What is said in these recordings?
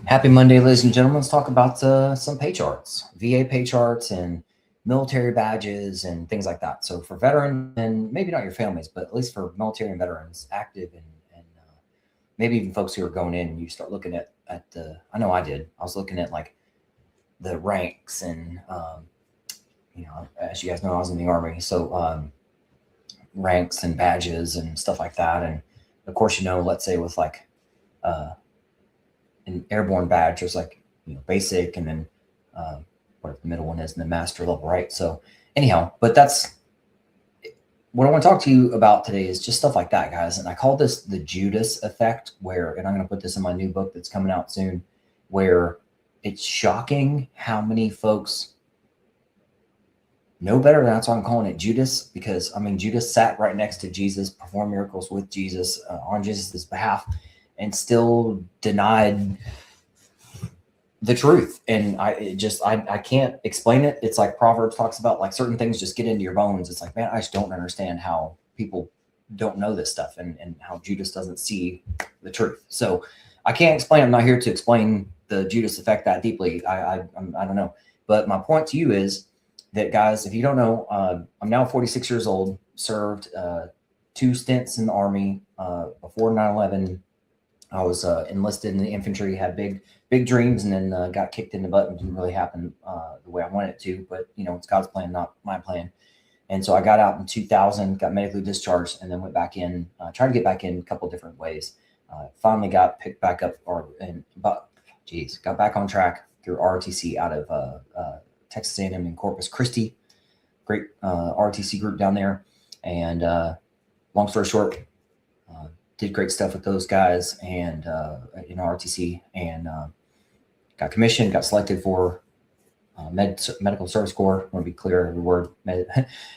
Happy Monday, ladies and gentlemen. Let's talk about some pay charts, VA pay charts, and military badges and things like that. So for veterans and maybe not your families, but at least for military and veterans, active and maybe even folks who are going in, you start looking at the. I know I did. I was looking at like the ranks and as you guys know, I was in the Army, so ranks and badges and stuff like that. And of course, let's say with like uh, an airborne badge, there's like basic, and then what the middle one is, and then master level, right? So anyhow, but that's what I want to talk to you about today is just stuff like that, guys. And I call this the Judas effect, and I'm going to put this in my new book that's coming out soon, where it's shocking how many folks know better. That's why I'm calling it Judas, because Judas sat right next to Jesus, performed miracles with Jesus on Jesus' behalf, and still denied the truth. And I can't explain it. It's like Proverbs talks about, like, certain things just get into your bones. It's like, man, I just don't understand how people don't know this stuff, and how Judas doesn't see the truth. So I can't explain. I'm not here to explain the Judas effect that deeply. I don't know. But my point to you is that, guys, if you don't know, I'm now 46 years old, served 2 stints in the Army before 9/11. I was enlisted in the infantry, had big dreams, and then got kicked in the butt and didn't really happen the way I wanted it to. But it's God's plan, not my plan. And so I got out in 2000, got medically discharged, and then went back in, tried to get back in a couple different ways. Finally got picked back up, got back on track through ROTC out of Texas A&M in Corpus Christi. Great ROTC group down there. And long story short, did great stuff with those guys and in ROTC, and got commissioned, got selected for Medical Service Corps. I want to be clear every word,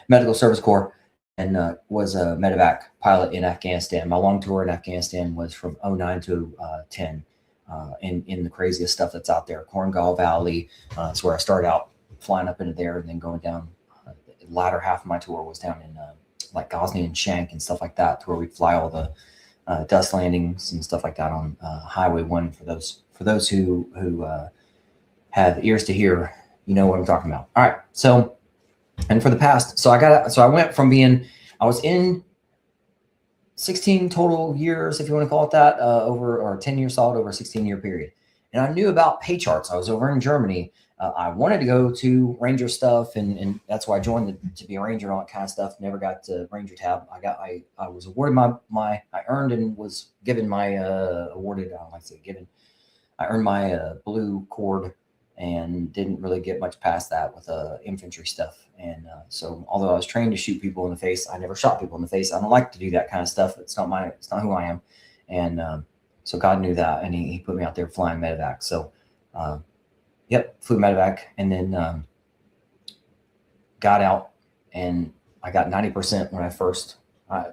Medical Service Corps, and was a medevac pilot in Afghanistan. My long tour in Afghanistan was from 09 to 10 in the craziest stuff that's out there. Korengal Valley, that's where I started out, flying up into there, and then going down. The latter half of my tour was down in like Ghazni and Shank and stuff like that, to where we'd fly all the dust landings and stuff like that on Highway 1. For those who have ears to hear, you know what I'm talking about. All right. So, and for the past, so I went from I was in 16 total years, if you want to call it that, or 10 years solid over a 16-year period. And I knew about pay charts. I was over in Germany. I wanted to go to Ranger stuff, and that's why I joined to be a Ranger and all that kind of stuff. Never got to Ranger tab. I was awarded I earned and was given my awarded. I don't like to say given. I earned my blue cord, and didn't really get much past that with infantry stuff. And so, although I was trained to shoot people in the face, I never shot people in the face. I don't like to do that kind of stuff. It's not who I am. And so God knew that, and he put me out there flying medevac. So. Yep, flew medevac, and then got out, and I got 90% when I first.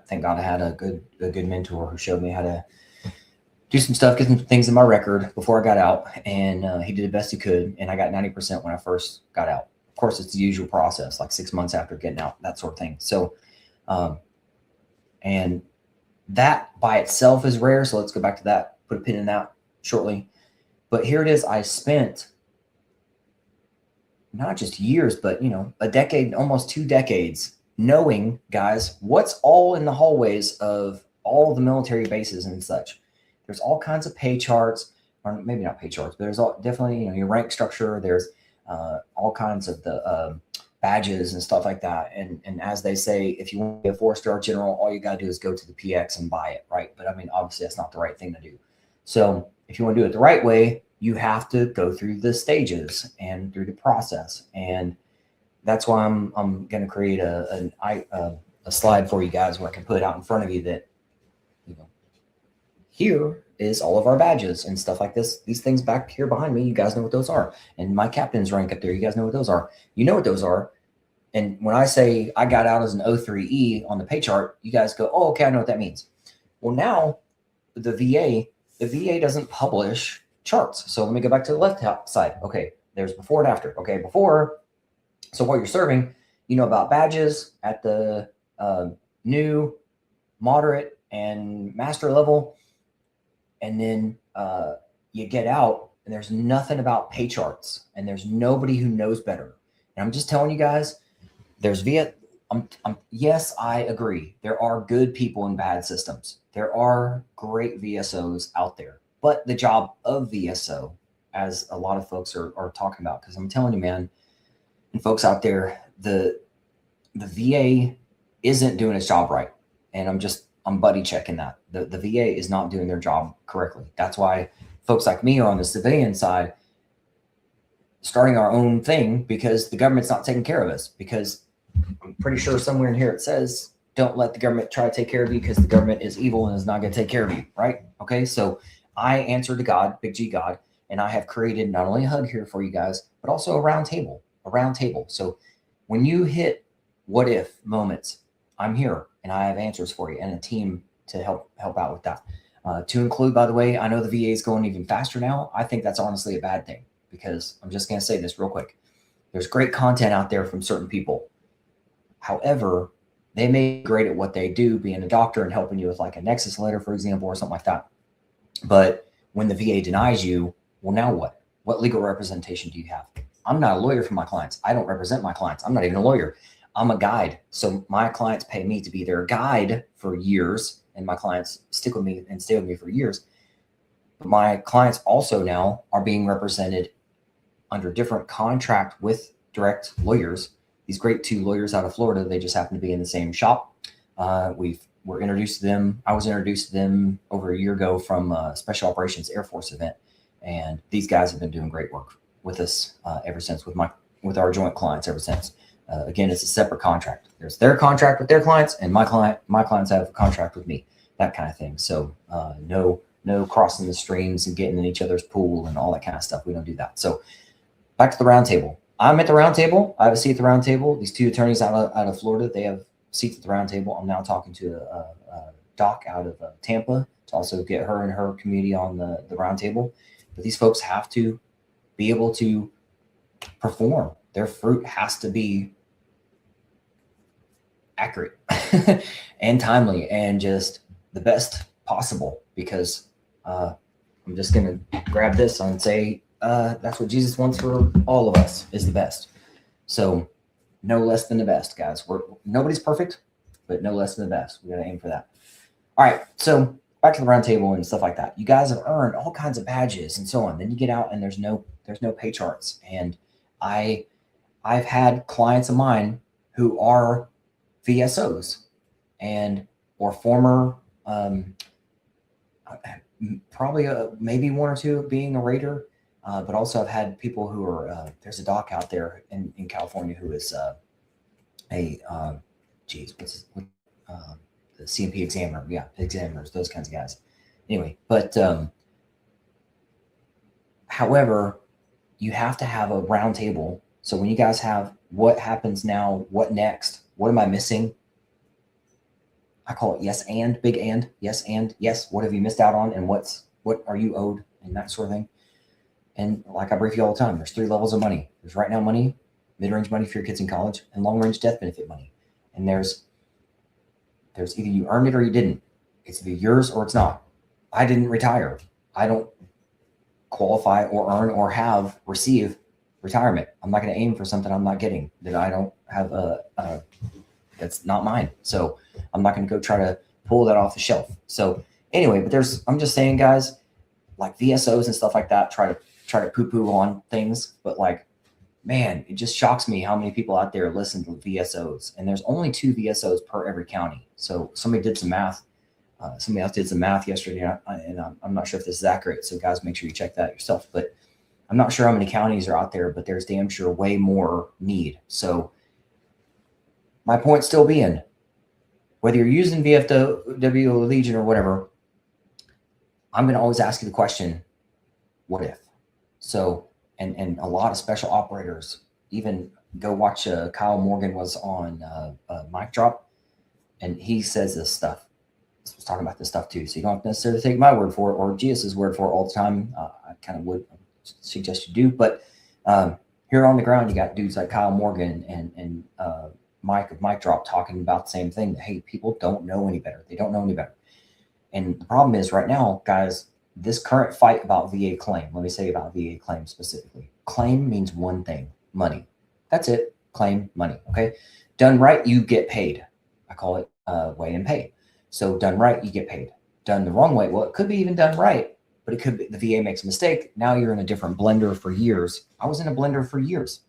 Thank God I had a good mentor who showed me how to do some stuff, get some things in my record before I got out, and he did the best he could, and I got 90% when I first got out. Of course, it's the usual process, like 6 months after getting out, that sort of thing. So, and that by itself is rare. So let's go back to that. Put a pin in that shortly. But here it is. I spent not just years, but a decade, almost 2 decades, knowing, guys, what's all in the hallways of all the military bases and such. There's all kinds of pay charts, or maybe not pay charts, but there's definitely your rank structure. There's all kinds of the badges and stuff like that. And as they say, if you want to be a 4-star general, all you got to do is go to the PX and buy it, right? But obviously that's not the right thing to do. So if you want to do it the right way, you have to go through the stages and through the process. And that's why I'm going to create a slide for you guys where I can put it out in front of you that, here is all of our badges and stuff like this. These things back here behind me, you guys know what those are. And my captain's rank up there, you guys know what those are. You know what those are. And when I say I got out as an 03E on the pay chart, you guys go, oh, okay, I know what that means. Well, now the VA doesn't publish charts. So let me go back to the left side. Okay, there's before and after. Okay, before, so while you're serving, you know about badges at the new, moderate, and master level. And then you get out, and there's nothing about pay charts, and there's nobody who knows better. And I'm just telling you guys, there's yes, I agree. There are good people in bad systems. There are great VSOs out there, but the job of VSO, as a lot of folks are talking about, because I'm telling you, man, and folks out there, the VA isn't doing its job right. And I'm buddy checking that. The VA is not doing their job correctly. That's why folks like me are on the civilian side starting our own thing, because the government's not taking care of us. Because I'm pretty sure somewhere in here it says, don't let the government try to take care of you, because the government is evil and is not going to take care of you, right? Okay, so I answer to God, big G God, and I have created not only a hug here for you guys, but also a round table. So when you hit what if moments, I'm here and I have answers for you and a team to help out with that. To include, by the way, I know the VA is going even faster now. I think that's honestly a bad thing, because I'm just going to say this real quick. There's great content out there from certain people. However, they may be great at what they do, being a doctor and helping you with like a nexus letter, for example, or something like that. But when the VA denies you, well, now what? What legal representation do you have? I'm not a lawyer for my clients. I don't represent my clients. I'm not even a lawyer. I'm a guide. So my clients pay me to be their guide for years, and my clients stick with me and stay with me for years. But my clients also now are being represented under different contract with direct lawyers. These great two lawyers out of Florida, they just happen to be in the same shop. We're introduced to them. I was introduced to them over a year ago from a Special Operations Air Force event. And these guys have been doing great work with us ever since, with our joint clients ever since. Again, it's a separate contract. There's their contract with their clients, and my clients have a contract with me, that kind of thing. So no crossing the streams and getting in each other's pool and all that kind of stuff. We don't do that. So back to the round table. I'm at the round table. I have a seat at the round table. These two attorneys out of Florida, they have seats at the round table. I'm now talking to a doc out of Tampa to also get her and her community on the round table. But these folks have to be able to perform. Their fruit has to be accurate and timely and just the best possible, because I'm just going to grab this and say, that's what Jesus wants for all of us, is the best. So no less than the best, guys. Nobody's perfect, but no less than the best. We got to aim for that. All right. So back to the round table and stuff like that. You guys have earned all kinds of badges and so on. Then you get out and there's no pay charts. And I've had clients of mine who are VSOs or former, probably maybe one or two being a raider. But also I've had people who are, there's a doc out there in California who is the CMP examiner. Yeah, examiners, those kinds of guys. Anyway, but however, you have to have a round table. So when you guys have what happens now, what next, what am I missing? I call it yes and, big and, yes and, yes, what have you missed out on, and what are you owed, and that sort of thing. And like I brief you all the time, there's 3 levels of money. There's right now money, mid-range money for your kids in college, and long-range death benefit money. And there's either you earned it or you didn't. It's either yours or it's not. I didn't retire. I don't qualify or earn or receive retirement. I'm not going to aim for something I'm not getting, that I don't have that's not mine. So I'm not going to go try to pull that off the shelf. So anyway, but I'm just saying, guys, like VSOs and stuff like that, try to poo-poo on things, but like, man, it just shocks me how many people out there listen to VSOs, and there's only 2 VSOs per every county. So somebody did some math. Somebody else did some math yesterday, and I'm not sure if this is accurate. So guys, make sure you check that yourself. But I'm not sure how many counties are out there, but there's damn sure way more need. So my point still being, whether you're using VFW or Legion or whatever, I'm going to always ask you the question, what if? So, and a lot of special operators, even go watch Kyle Morgan was on Mic Drop, and he says this stuff. He was talking about this stuff too. So you don't have to necessarily take my word for it or GS's word for it all the time. I kind of would suggest you do. But here on the ground, you got dudes like Kyle Morgan and Mike of Mic Drop talking about the same thing. That, hey, people don't know any better. They don't know any better. And the problem is right now, guys, this current fight about VA claim, let me say about VA claim specifically. Claim means one thing, money. That's it. Claim, money. Okay. Done right, you get paid. I call it weigh and pay. So done right, you get paid. Done the wrong way, well, it could be even done right, but it could be the VA makes a mistake. Now you're in a different blender for years. I was in a blender for years.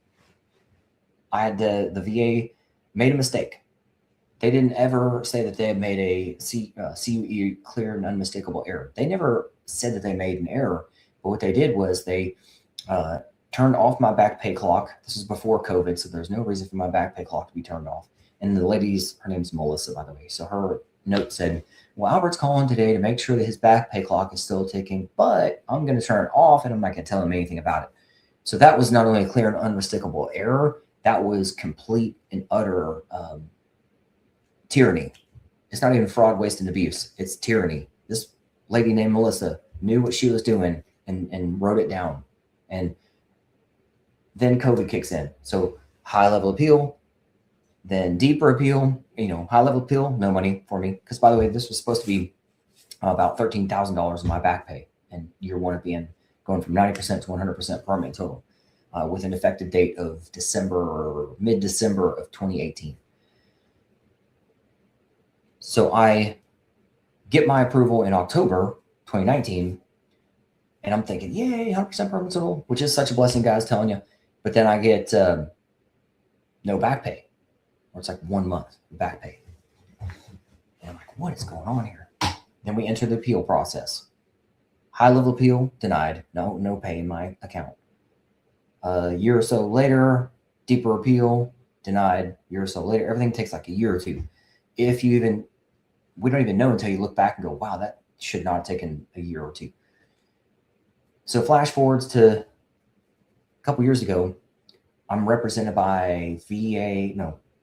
I had the VA made a mistake. They didn't ever say that they had made a CUE clear and unmistakable error. They never said that they made an error, but what they did was they turned off my back pay clock. This is before COVID, so there's no reason for my back pay clock to be turned off. And the lady's, her name's Melissa, by the way. So her note said, well, Albert's calling today to make sure that his back pay clock is still ticking, but I'm going to turn it off and I'm not going to tell him anything about it. So that was not only a clear and unmistakable error, that was complete and utter tyranny. It's not even fraud, waste, and abuse. It's tyranny. This lady named Melissa knew what she was doing and wrote it down. And then COVID kicks in. So high level appeal, then deeper appeal, high level appeal, no money for me. Because by the way, this was supposed to be about $13,000 in my back pay. And year one of being going from 90% to 100% permanent total with an effective date of December or mid-December of 2018. So I get my approval in October 2019, and I'm thinking, yay, 100% permanent total, which is such a blessing, guys, telling you. But then I get no back pay, or it's like 1 month back pay. And I'm like, what is going on here? Then we enter the appeal process. High level appeal, denied, no pay in my account. A year or so later, deeper appeal, denied. Year or so later, everything takes like a year or two. We don't even know until you look back and go, wow, that should not have taken a year or two. So flash forwards to a couple years ago, I'm represented by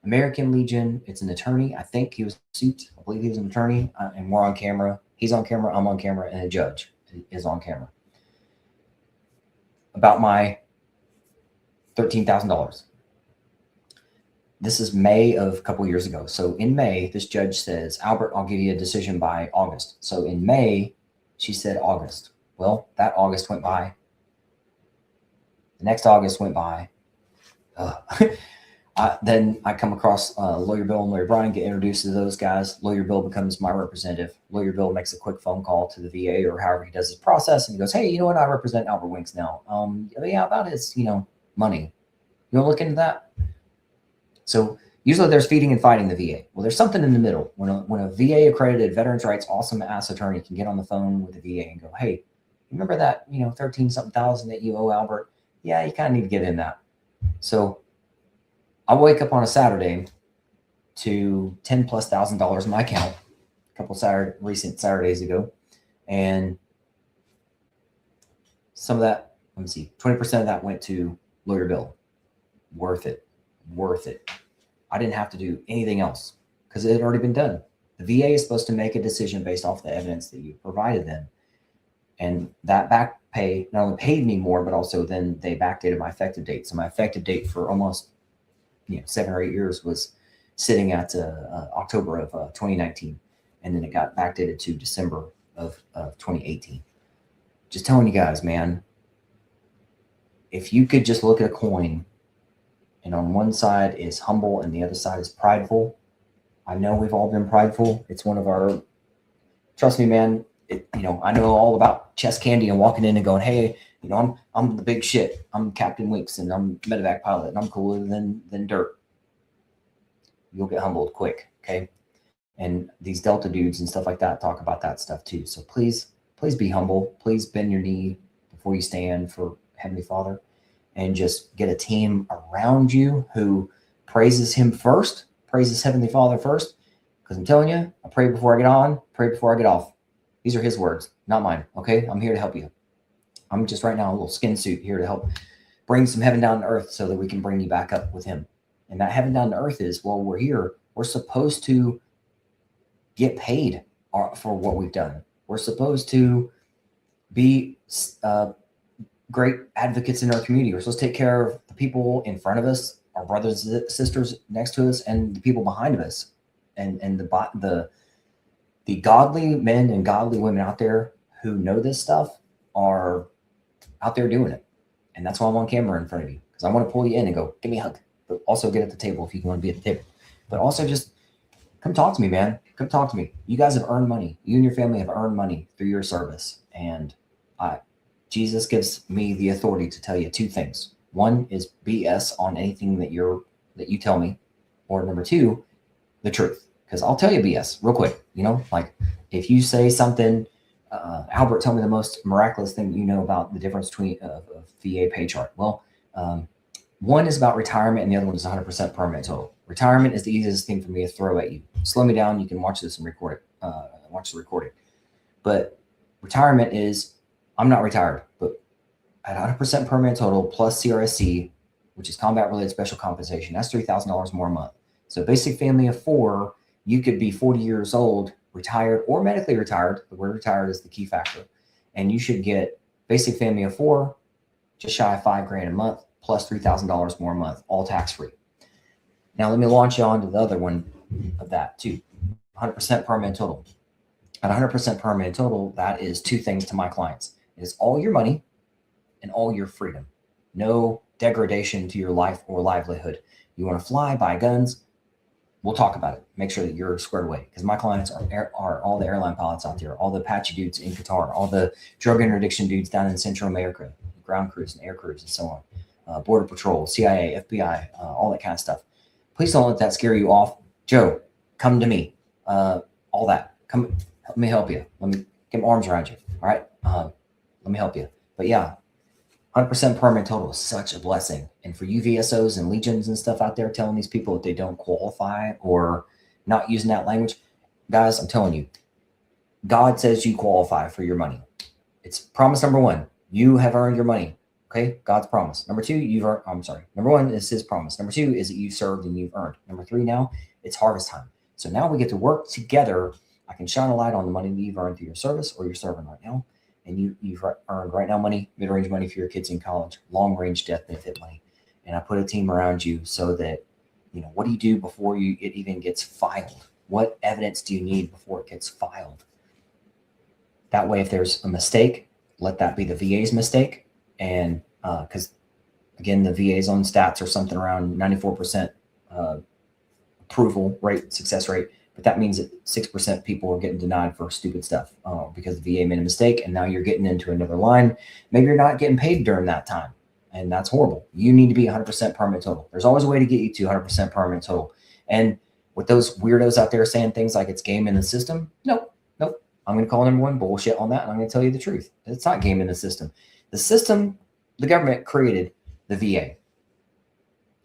American Legion. It's an attorney. I think he was sued. I believe he was an attorney, and we're on camera. He's on camera, I'm on camera, and a judge is on camera. About my $13,000. This is May of a couple years ago. So in May, this judge says, Albert, I'll give you a decision by August. So in May, she said August. Well, that August went by. The next August went by. Then I come across Lawyer Bill and Lawyer Brian, get introduced to those guys. Lawyer Bill becomes my representative. Lawyer Bill makes a quick phone call to the VA or however he does his process. And he goes, hey, you know what? I represent Albert Winks now. Yeah, about his, money. You want to look into that? So usually there's feeding and fighting the VA. Well, there's something in the middle. When a VA accredited veterans rights awesome ass attorney can get on the phone with the VA and go, hey, remember that 13-something thousand that you owe Albert? Yeah, you kind of need to get in that. So I wake up on a Saturday to $10,000+ in my account a couple recent Saturdays ago, and some of that, let me see, 20% of that went to Lawyer Bill. Worth it. I didn't have to do anything else because it had already been done. The VA is supposed to make a decision based off the evidence that you provided them. And that back pay not only paid me more, but also then they backdated my effective date. So my effective date for almost 7 or 8 years was sitting at October of 2019. And then it got backdated to December of 2018. Just telling you guys, man, if you could just look at a coin and on one side is humble and the other side is prideful. I know we've all been prideful. It's one of our, trust me, man, I know all about chest candy and walking in and going, hey, I'm the big shit. I'm Captain Winks and I'm medevac pilot and I'm cooler than dirt. You'll get humbled quick, okay? And these Delta dudes and stuff like that talk about that stuff too. So please be humble. Please bend your knee before you stand for Heavenly Father. And just get a team around you who praises him first, praises Heavenly Father first. Because I'm telling you, I pray before I get on, pray before I get off. These are his words, not mine, okay? I'm here to help you. I'm just right now a little skin suit here to help bring some heaven down to earth so that we can bring you back up with him. And that heaven down to earth is, while we're here, we're supposed to get paid for what we've done. We're supposed to be great advocates in our community. We're supposed to take care of the people in front of us, our brothers and sisters next to us, and the people behind us, and the godly men and godly women out there who know this stuff are out there doing it. And that's why I'm on camera in front of you, because I want to pull you in and go, give me a hug, but also get at the table if you want to be at the table. But also just come talk to me, man. Come talk to me. You guys have earned money. You and your family have earned money through your service. And Jesus gives me the authority to tell you two things. One is BS on anything that you tell me, or number two, the truth. Because I'll tell you BS real quick. Like if you say something, Albert, tell me the most miraculous thing you know about the difference between a VA pay chart. Well, one is about retirement and the other one is 100% permanent total. Retirement is the easiest thing for me to throw at you. Slow me down. You can watch this and record it. Watch the recording. But retirement is, I'm not retired, but at 100% permanent total plus CRSC, which is combat related special compensation, that's $3,000 more a month. So basic family of 4, you could be 40 years old, retired or medically retired. The word retired is the key factor. And you should get basic family of 4, just shy of $5,000 a month, plus $3,000 more a month, all tax free. Now let me launch you on to the other one of that too. 100% permanent total. At 100% permanent total, that is two things to my clients. It is all your money and all your freedom. No degradation to your life or livelihood. You want to fly, buy guns, we'll talk about it. Make sure that you're squared away, because my clients are all the airline pilots out there, all the Apache dudes in Qatar, all the drug interdiction dudes down in Central America, ground crews and air crews and so on, Border Patrol, CIA, FBI, all that kind of stuff. Please don't let that scare you off. Joe, come to me. All that. Come, let me help you. Let me get my arms around you. All right. Let me help you. But yeah, 100% permanent total is such a blessing. And for you VSOs and legions and stuff out there telling these people that they don't qualify or not using that language, guys, I'm telling you, God says you qualify for your money. It's promise number 1. You have earned your money. Okay. God's promise. Number 2, Number 1 is his promise. Number 2 is that you've served and you've earned. Number 3, now it's harvest time. So now we get to work together. I can shine a light on the money that you've earned through your service or you're serving right now. And you've earned right now money, mid-range money for your kids in college, long-range death benefit money. And I put a team around you so that, what do you do before it even gets filed? What evidence do you need before it gets filed? That way, if there's a mistake, let that be the VA's mistake. And because, again, the VA's own stats are something around 94% approval rate, success rate. But that means that 6% people are getting denied for stupid stuff because the VA made a mistake, and now you're getting into another line. Maybe you're not getting paid during that time, and that's horrible. You need to be 100% permanent total. There's always a way to get you to 100% permanent total. And with those weirdos out there saying things like it's game in the system, nope. I'm going to call number 1 bullshit on that, and I'm going to tell you the truth. It's not game in the system. The system, the government created the VA.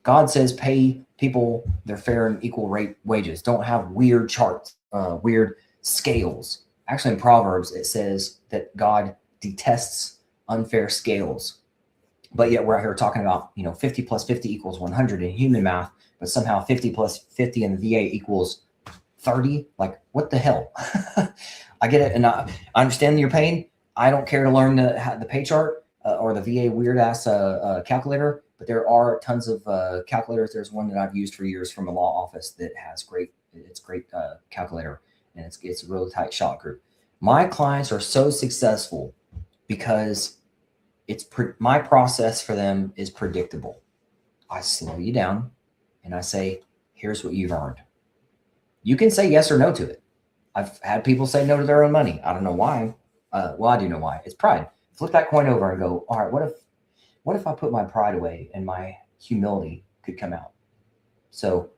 God says pay people their fair and equal rate wages. Don't have weird charts, weird scales. Actually, in Proverbs, it says that God detests unfair scales. But yet we're out here talking about, 50 plus 50 equals 100 in human math, but somehow 50 plus 50 in the VA equals 30. Like, what the hell? I get it. And I understand your pain. I don't care to learn the pay chart or the VA weird ass calculator. But there are tons of calculators. There's one that I've used for years from a law office that has great calculator, and it's a really tight shot group. My clients are so successful because my process for them is predictable. I slow you down and I say, here's what you've earned. You can say yes or no to it. I've had people say no to their own money. I don't know why. Well, I do know why. It's pride. Flip that coin over and go, all right, what if I put my pride away and my humility could come out? So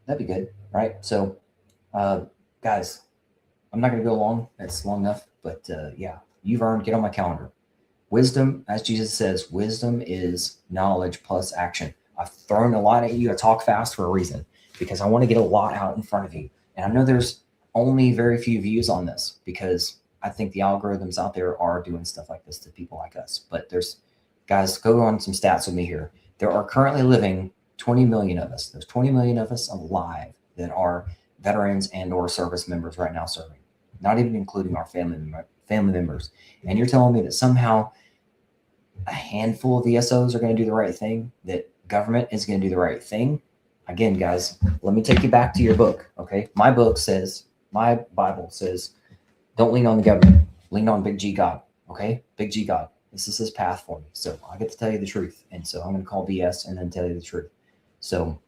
that'd be good, right? So, guys, I'm not going to go long. That's long enough. But yeah, you've earned, get on my calendar. Wisdom, as Jesus says, wisdom is knowledge plus action. I've thrown a lot at you. I talk fast for a reason because I want to get a lot out in front of you. And I know there's only very few views on this because I think the algorithms out there are doing stuff like this to people like us. But guys, go on some stats with me here. There are currently living 20 million of us. There's 20 million of us alive that are veterans and or service members right now serving, not even including our family members. And you're telling me that somehow a handful of VSOs are going to do the right thing, that government is going to do the right thing? Again, guys, let me take you back to your book, okay? My Bible says Don't lean on the government. Lean on Big G God. Okay? Big G God. This is his path for me. So I get to tell you the truth. And so I'm going to call BS and then tell you the truth. So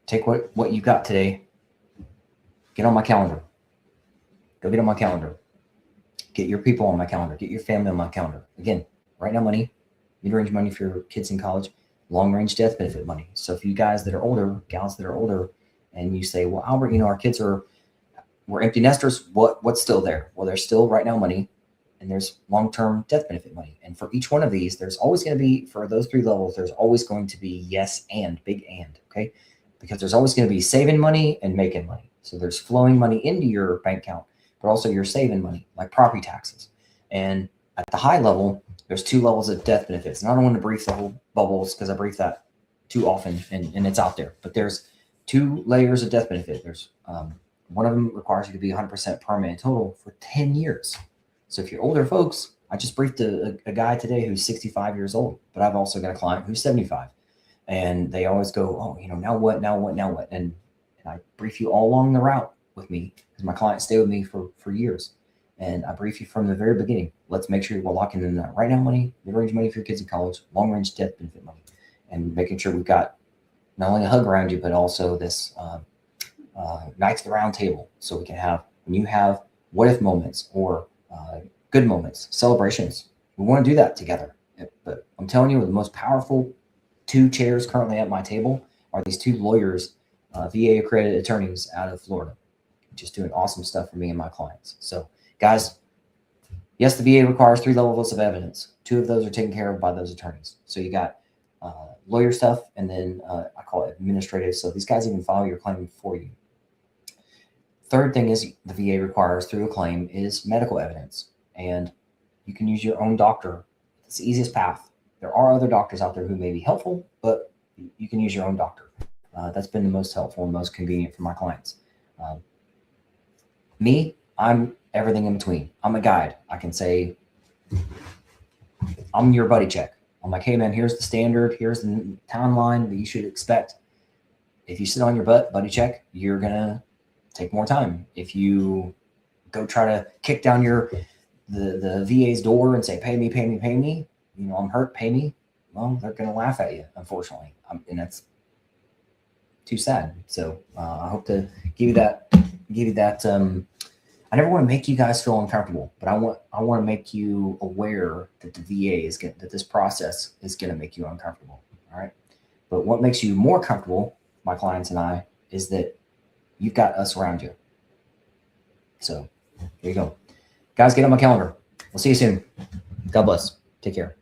take what you got today. Get on my calendar. Go get on my calendar. Get your people on my calendar. Get your family on my calendar. Again, right now money, mid-range money for your kids in college, long-range death benefit money. So if you guys that are older, gals that are older, and you say, well, Albert, our kids we're empty nesters. What's still there? Well, there's still right now money, and there's long-term death benefit money. And for each one of these, there's always going to be, for those 3 levels, there's always going to be yes and, big and, okay? Because there's always going to be saving money and making money. So there's flowing money into your bank account, but also you're saving money, like property taxes. And at the high level, there's 2 levels of death benefits. And I don't want to brief the whole bubbles because I brief that too often and it's out there. But there's 2 layers of death benefit. There's one of them requires you to be 100% permanent total for 10 years. So if you're older folks, I just briefed a guy today who's 65 years old, but I've also got a client who's 75. And they always go, oh, now what? And I brief you all along the route with me because my clients stay with me for years. And I brief you from the very beginning. Let's make sure we're locking in that right now money, mid-range money for your kids in college, long-range death benefit money, and making sure we've got not only a hug around you, but also this Knights of the Round Table. So we can have, when you have what-if moments or good moments, celebrations, we want to do that together. But I'm telling you, the most powerful 2 chairs currently at my table are these 2 lawyers, VA Accredited Attorneys out of Florida, just doing awesome stuff for me and my clients. So guys, yes, the VA requires 3 levels of evidence. 2 of those are taken care of by those attorneys. So you got lawyer stuff, and then I call it administrative. So these guys even file your claim for you. Third thing is the VA requires through a claim is medical evidence. And you can use your own doctor. It's the easiest path. There are other doctors out there who may be helpful, but you can use your own doctor. That's been the most helpful and most convenient for my clients. Me, I'm everything in between. I'm a guide. I can say, I'm your buddy check. I'm like, hey man, here's the standard. Here's the timeline that you should expect. If you sit on your butt, buddy check, you're going to take more time. If you go try to kick down the VA's door and say, pay me, I'm hurt, pay me. Well, they're going to laugh at you, unfortunately. And that's too sad. So I hope to give you that. I never want to make you guys feel uncomfortable, but I want to make you aware that the VA that this process is going to make you uncomfortable. All right. But what makes you more comfortable, my clients and I, is that you've got us around you. So there you go. Guys, get on my calendar. We'll see you soon. God bless. Take care.